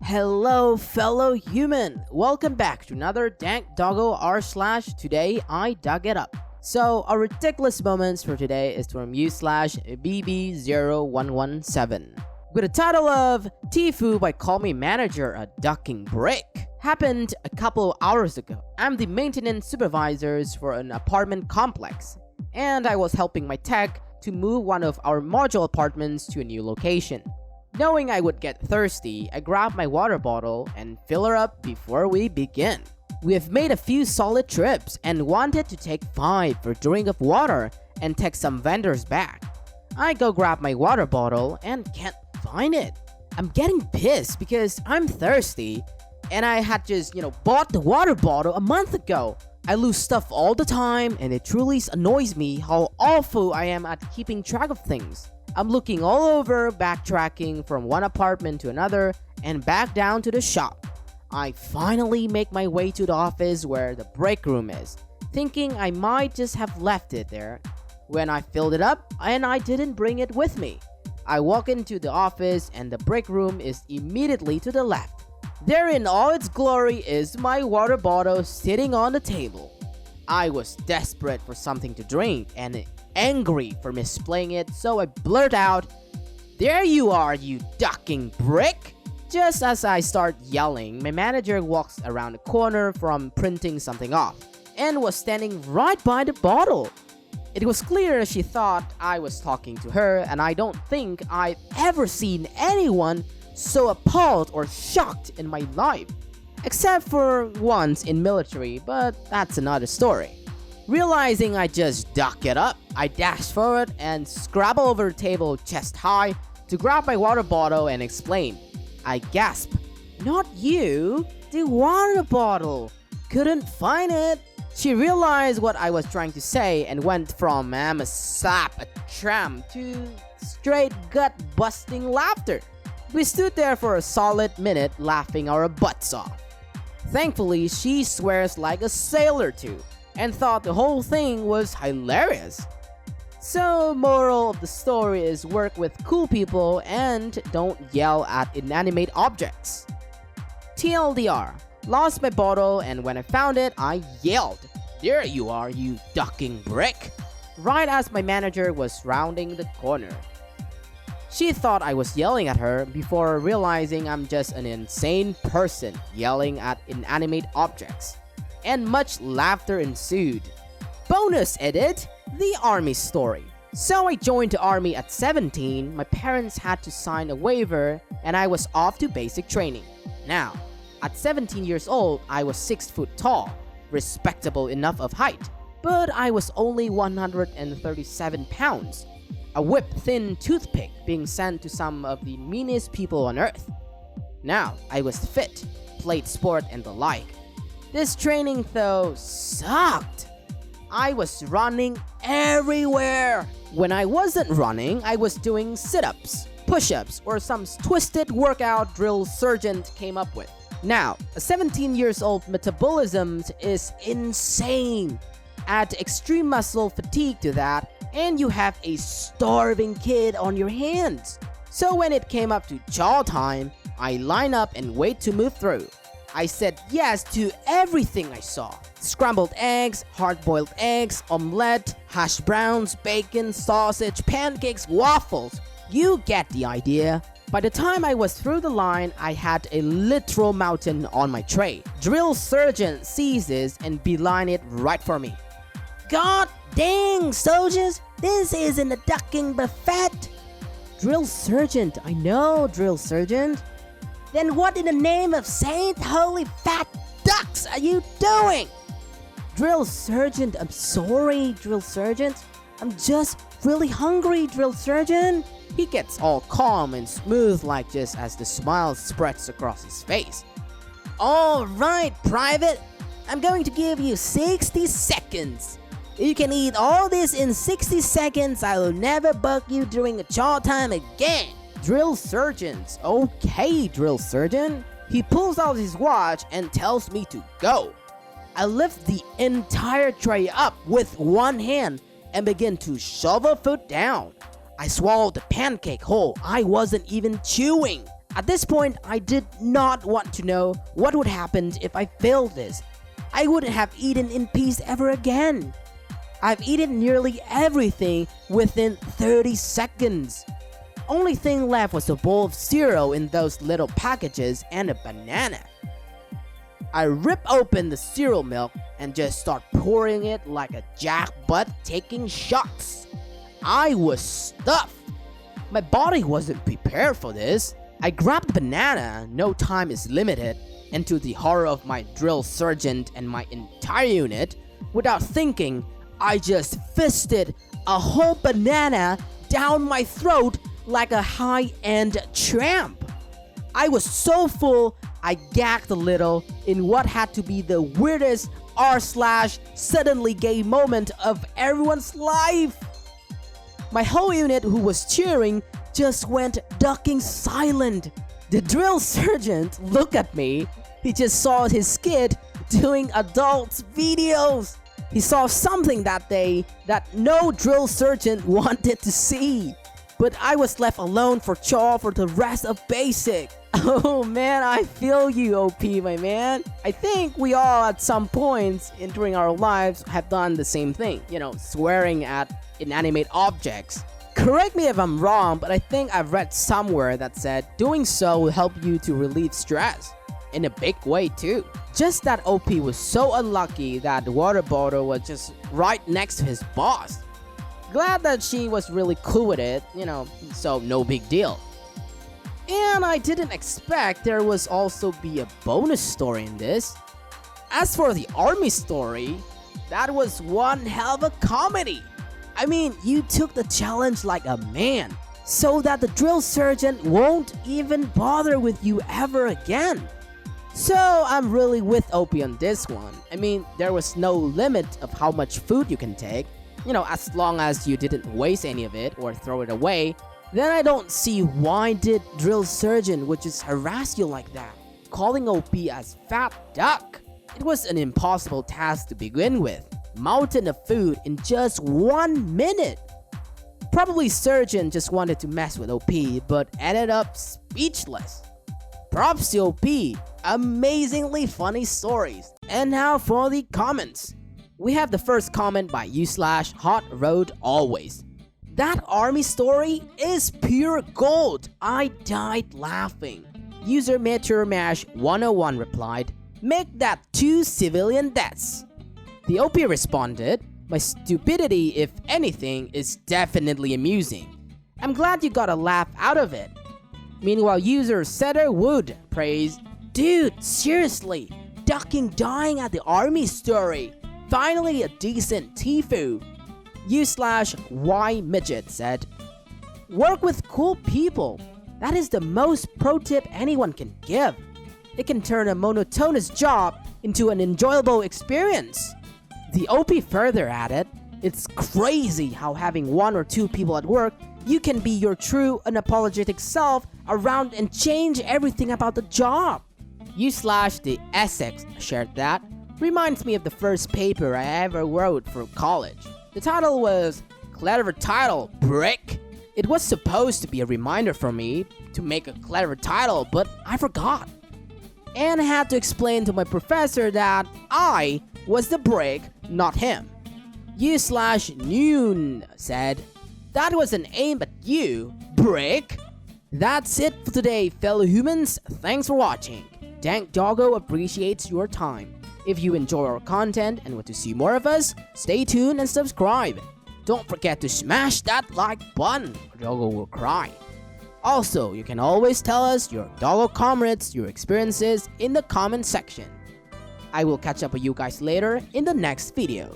Hello, fellow human! Welcome back to another Dank Doggo r/ Today I Dug It Up. So, our ridiculous moments for today is from u/BB0117. With the title of TIFU by Call Me Manager a Ducking Brick. Happened a couple of hours ago. I'm the maintenance supervisors for an apartment complex, and I was helping my tech to move one of our module apartments to a new location. Knowing I would get thirsty, I grabbed my water bottle and fill her up before we begin. We have made a few solid trips and wanted to take 5 for drink of water and text some vendors back. I go grab my water bottle and can't find it. I'm getting pissed because I'm thirsty and I had just, bought the water bottle a month ago. I lose stuff all the time and it truly annoys me how awful I am at keeping track of things. I'm looking all over, backtracking from one apartment to another and back down to the shop. I finally make my way to the office where the break room is, thinking I might just have left it there when I filled it up and I didn't bring it with me. I walk into the office and the break room is immediately to the left. There in all its glory is my water bottle sitting on the table. I was desperate for something to drink and angry for misplaying it, so I blurt out, "There you are, you ducking brick!" Just as I start yelling, my manager walks around the corner from printing something off and was standing right by the bottle. It was clear she thought I was talking to her, and I don't think I've ever seen anyone so appalled or shocked in my life, except for once in military, but that's another story. Realizing I just duck it up, I dash forward and scrabble over the table chest high to grab my water bottle and explain. I gasp, "Not you, the water bottle. Couldn't find it." She realized what I was trying to say and went from "I'm a sap, a tramp" to straight gut-busting laughter. We stood there for a solid minute laughing our butts off. Thankfully, she swears like a sailor too, and thought the whole thing was hilarious. So, moral of the story is work with cool people and don't yell at inanimate objects. TLDR, lost my bottle and when I found it, I yelled, "There you are, you ducking brick!" right as my manager was rounding the corner. She thought I was yelling at her before realizing I'm just an insane person yelling at inanimate objects. And much laughter ensued. Bonus edit, the army story. So I joined the army at 17, my parents had to sign a waiver, and I was off to basic training. Now, at 17 years old, I was 6 foot tall, respectable enough of height, but I was only 137 pounds, a whip-thin toothpick being sent to some of the meanest people on earth. Now, I was fit, played sport and the like. This training though sucked. I was running everywhere. When I wasn't running, I was doing sit-ups, push-ups, or some twisted workout drill sergeant came up with. Now, a 17 years old metabolism is insane. Add extreme muscle fatigue to that, and you have a starving kid on your hands. So when it came up to jaw time, I line up and wait to move through. I said yes to everything I saw. Scrambled eggs, hard-boiled eggs, omelette, hash browns, bacon, sausage, pancakes, waffles. You get the idea. By the time I was through the line, I had a literal mountain on my tray. Drill sergeant sees this and beeline it right for me. "God dang, soldiers, this isn't a ducking buffet." "Drill sergeant, I know, drill sergeant." "Then what in the name of Saint Holy Fat Ducks are you doing?" "Drill sergeant, I'm sorry, drill sergeant. I'm just really hungry, drill sergeant." He gets all calm and smooth like just as the smile spreads across his face. "All right, private. I'm going to give you 60 seconds. If you can eat all this in 60 seconds, I will never bug you during a jaw time again." "Drill sergeant, okay, drill sergeant." He pulls out his watch and tells me to go. I lift the entire tray up with one hand and begin to shovel food down. I swallowed the pancake whole. I wasn't even chewing. At this point, I did not want to know what would happen if I failed this. I wouldn't have eaten in peace ever again. I've eaten nearly everything within 30 seconds. Only thing left was a bowl of cereal in those little packages and a banana. I rip open the cereal milk and just start pouring it like a jackbutt taking shots. I was stuffed. My body wasn't prepared for this. I grabbed the banana, no time is limited, and to the horror of my drill sergeant and my entire unit, without thinking, I just fisted a whole banana down my throat like a high-end tramp. I was so full, I gagged a little in what had to be the weirdest r/suddenly gay moment of everyone's life. My whole unit who was cheering just went ducking silent. The drill sergeant looked at me. He just saw his kid doing adult videos. He saw something that day that no drill sergeant wanted to see. But I was left alone for chore for the rest of basic. Oh man, I feel you, OP, my man. I think we all at some points during our lives have done the same thing. Swearing at inanimate objects. Correct me if I'm wrong, but I think I've read somewhere that said doing so will help you to relieve stress. In a big way too. Just that OP was so unlucky that the water bottle was just right next to his boss. Glad that she was really cool with it, so no big deal. And I didn't expect there was also be a bonus story in this. As for the army story, that was one hell of a comedy. I mean, you took the challenge like a man, so that the drill sergeant won't even bother with you ever again. So I'm really with OP on this one. I mean, there was no limit of how much food you can take. As long as you didn't waste any of it or throw it away, then I don't see why did drill sergeant would just harass you like that, calling OP as fat duck. It was an impossible task to begin with. Mountain of food in just 1 minute. Probably Surgeon just wanted to mess with OP, but ended up speechless. Props to OP, amazingly funny stories. And now for the comments. We have the first comment by u/HotRoadAlways. That army story is pure gold. I died laughing. User MeteorMash101 replied, "Make that 2 civilian deaths." The OP responded, "My stupidity, if anything, is definitely amusing. I'm glad you got a laugh out of it." Meanwhile, user Setter Wood praised, "Dude, seriously, ducking dying at the army story. Finally a decent TIFU." u/Y-Midget said, "Work with cool people. That is the most pro tip anyone can give. It can turn a monotonous job into an enjoyable experience." The OP further added, "It's crazy how having 1 or 2 people at work, you can be your true unapologetic self around and change everything about the job." u/the Essex shared that. Reminds me of the first paper I ever wrote for college. The title was Clever Title, Brick. It was supposed to be a reminder for me to make a clever title, but I forgot. And I had to explain to my professor that I was the brick, not him. u/Noon said, "That was an aim at you, brick." That's it for today, fellow humans. Thanks for watching. Dank Doggo appreciates your time. If you enjoy our content and want to see more of us, stay tuned and subscribe. Don't forget to smash that like button or Doggo will cry. Also, you can always tell us your Doggo comrades, your experiences in the comment section. I will catch up with you guys later in the next video.